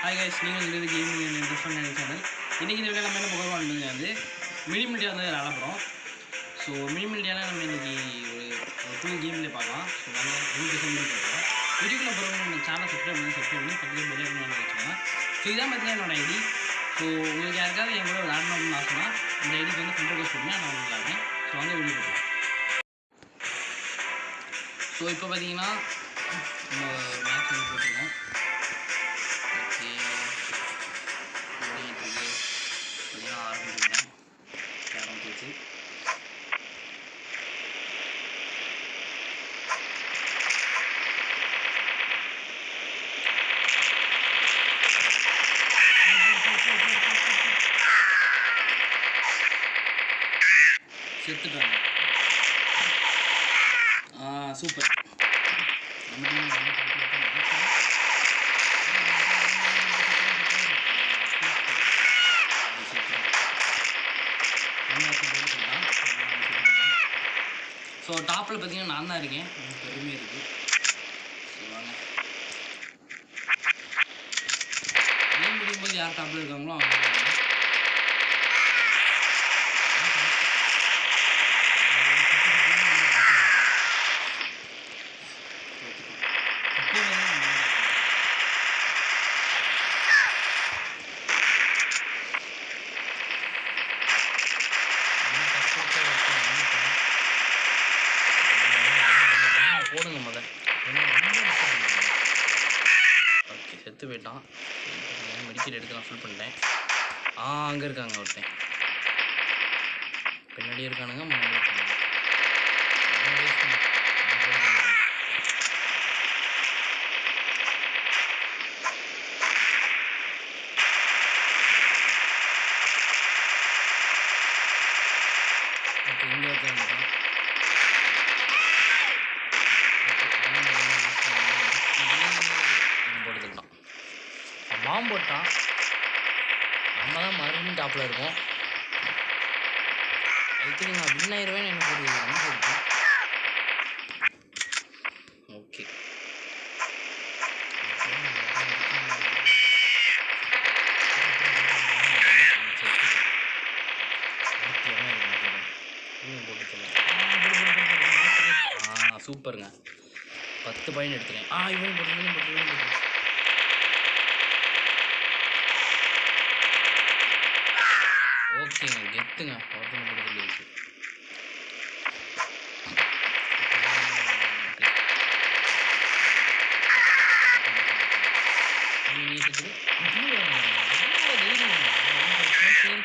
Hi guys, நீங்கள் வந்து gaming இன்ட்ரெஸ்டான channel. இன்றைக்கி இந்த வீடியோ நம்ம என்ன பார்க்க போகிறோம் வந்து மினிமிலிட்டியாக வந்து விளாட போகிறோம். ஸோ மினிமிலிட்டியான நம்ம இன்றைக்கி ஒரு ஃபுல் கேம்லேயே பார்க்கலாம். ஸோ நம்ம 2 பார்க்கலாம். வீடியோக்குள்ள போகிறவங்க நம்ம சேனல் சப்ஸ்கிரைப் பண்ணி பக்கத்தில் பெல் ஐக்கான் வச்சுக்கோங்க. ஸோ இதான் பார்த்தீங்கன்னா என்னோட ஐடி. ஸோ உங்களுக்கு யாருக்காவது என் கூட விளாடணும் அப்படின்னு ஆசைனா இந்த ஐடிக்கு வந்து ஃப்ரெண்ட் ரிக்வெஸ்ட் பண்ணி நான் உங்களுக்கு விளாடுறேன். ஸோ வந்து வீடியோ பார்க்கலாம். ஸோ இப்போ பார்த்தீங்கன்னா நம்ம மேட்ச் வந்து போட்டுருக்கோம். செத்துட்டாங்க. சூப்பர். ஸோ டாப்பில் பார்த்தீங்கன்னா நான் தான் இருக்கேன், எனக்கு பெருமையாக இருக்குது. வாங்க கேம் முடியும்போது யார் டாப்பில் இருக்காங்களோ அவங்க போடுங்க முதல். ஓகே, செத்து போயிட்டான். மெடிக்கல் எடுத்து நான் ஃபுல் பண்ணிட்டேன். அங்கே இருக்காங்க ஒருத்தன், பின்னாடி இருக்கானுங்க, முன்னாடி இருக்கானுங்க. இங்கே இருக்காங்க. போட்டுக்கலாம். பாம்பு போட்டான். நம்ம தான் மறுபடியும் டாப்பில் இருக்கோம். ஐ திங்க் நான் வின் ஆயிடுவேன்னு எனக்கு ஒரு நம்பிக்கை இருக்கு. ஓகே, சூப்பருங்க. 10 பாயிண்ட் எடுத்துட்டேன். இவன் போட்டு ஓகேங்க, கெத்துங்க. ஒருத்தனை போட்டு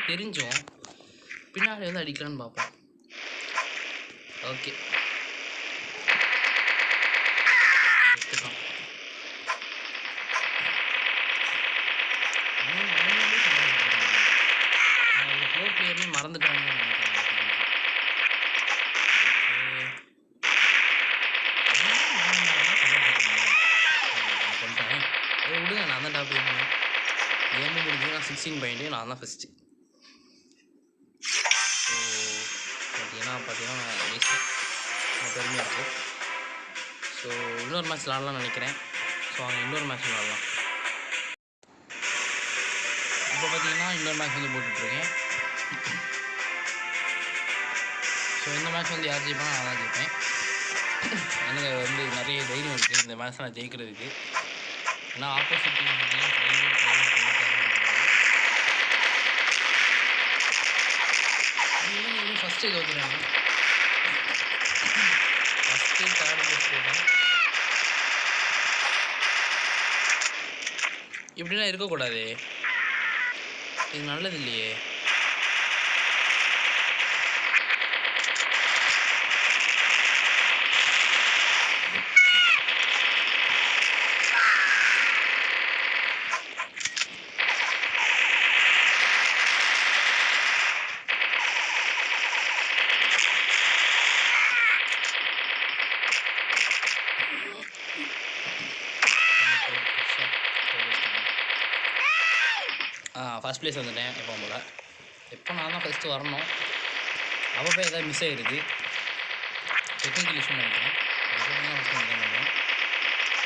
தெரிஞ்சோம் பின்னாடி வந்து அடிக்கலான்னு பார்ப்போம். ஓகே, மறந்துட்டாங்க சொல்லிட்டேன். விடுங்க, நான் தான் டாப் இருக்கேன். கேமு முடிஞ்சு நான் 16 பாயிண்ட்டு, நான் தான் ஃபஸ்ட்டு. ஸோ பார்த்தீங்கன்னா பெருமையாக இருக்குது. ஸோ இன்னொரு மேட்ச் விளாட்லாம்னு நினைக்கிறேன். ஸோ அங்கே இன்னொரு மேட்ச் விளாட்லாம். இப்போ பார்த்தீங்கன்னா இன்னொரு மேட்ச் வந்து போட்டுட்ருக்கேன். ஸோ இந்த மேட்ச் வந்து யார் ஜெயிப்பாங்க, நான் தான் ஜெயிப்பேன். எனக்கு வந்து நிறைய தைரியம் இருக்குது இந்த மேட்ச் நான் ஜெயிக்கிறதுக்கு. ஏன்னா ஆப்போசிட் டீம் ஃபஸ்ட்டு தோற்றுறாங்க. ஃபஸ்ட்டு தேர்ட் பிளேஸ் போயிட்டேன். இப்படிலாம் இருக்கக்கூடாது, இது நல்லது இல்லையே. ஃபஸ்ட் ப்ளேஸ் வந்துட்டேன். எப்போ போல் எப்போ நான் தான் ஃபஸ்ட்டு வரணும். அப்போ ஏதாவது மிஸ் ஆகிருக்கு, டெக்னிக்கல் இஷ்யூ நினைக்கிறேன்.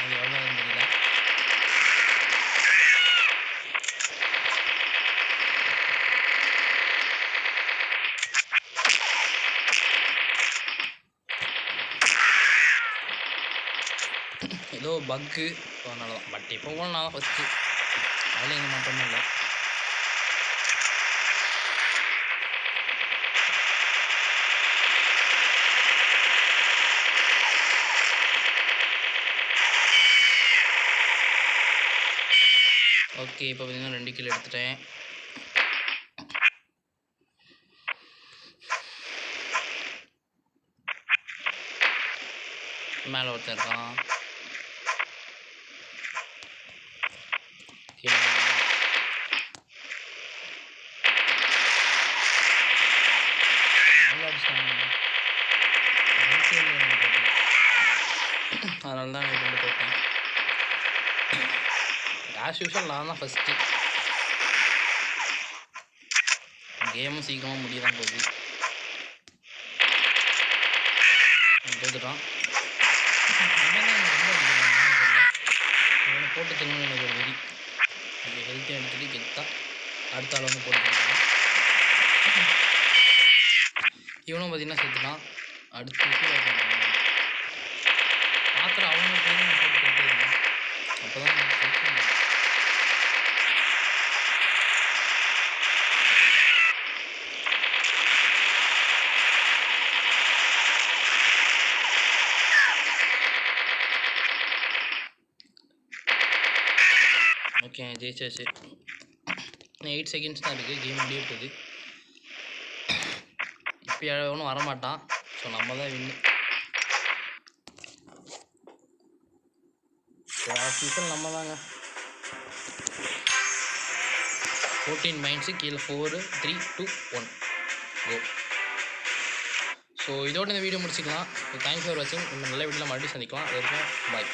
அது எவ்வளோ தெரியல. பக்கு, ஸோ அதனால தான். பட் இப்போ போல நான் தான் ஃபஸ்ட்டு, அதில் எங்கள் மாற்றமும் இல்லை. ஓகே, இப்போ பார்த்தீங்கன்னா 2 கிலோ எடுத்துட்டேன். மேலே ஒருத்தன் இருக்கான். கீழே அதனால தான் இது கொண்டு போட்டேன். ஆஸ் யூஷுவல் நான் தான் ஃபஸ்ட்டு. கேமும் சீக்கிரமாக முடிய தான் போகுது. போட்டுட்டான். இவனை போட்டு திரும்ப எனக்கு ஒரு வெறி. அப்படி ஹெல்த்தியாக எடுத்துகிட்டு கெத்தா அடுத்த ஆள் வந்து போட்டுருக்கான். இவனும் பார்த்தீங்கன்னா செத்துட்டான். அடுத்து பார்க்குற அவங்க போட்டு இருந்தேன். அப்போ தான் ஓகே ஜெயிச்சாச்சு. இன்னும் 8 செகண்ட்ஸ் தான் இருக்குது, கேம் முடிய போகுது. இப்போ எவனும் வரமாட்டான், ஸோ நம்ம தான் வின்னு. ஆஃபீஸில் நம்ம தாங்க. 14 மைண்ட்ஸு, கீழே 4 3 2 1 கோ. ஸோ இதோட இந்த வீடியோ முடிச்சுக்கலாம். தேங்க்ஸ் ஃபார் வாட்சிங். நம்ம நல்ல வீடியோவில் மறுபடியும் சந்திக்கலாம். அது வரைக்கும் பாய்.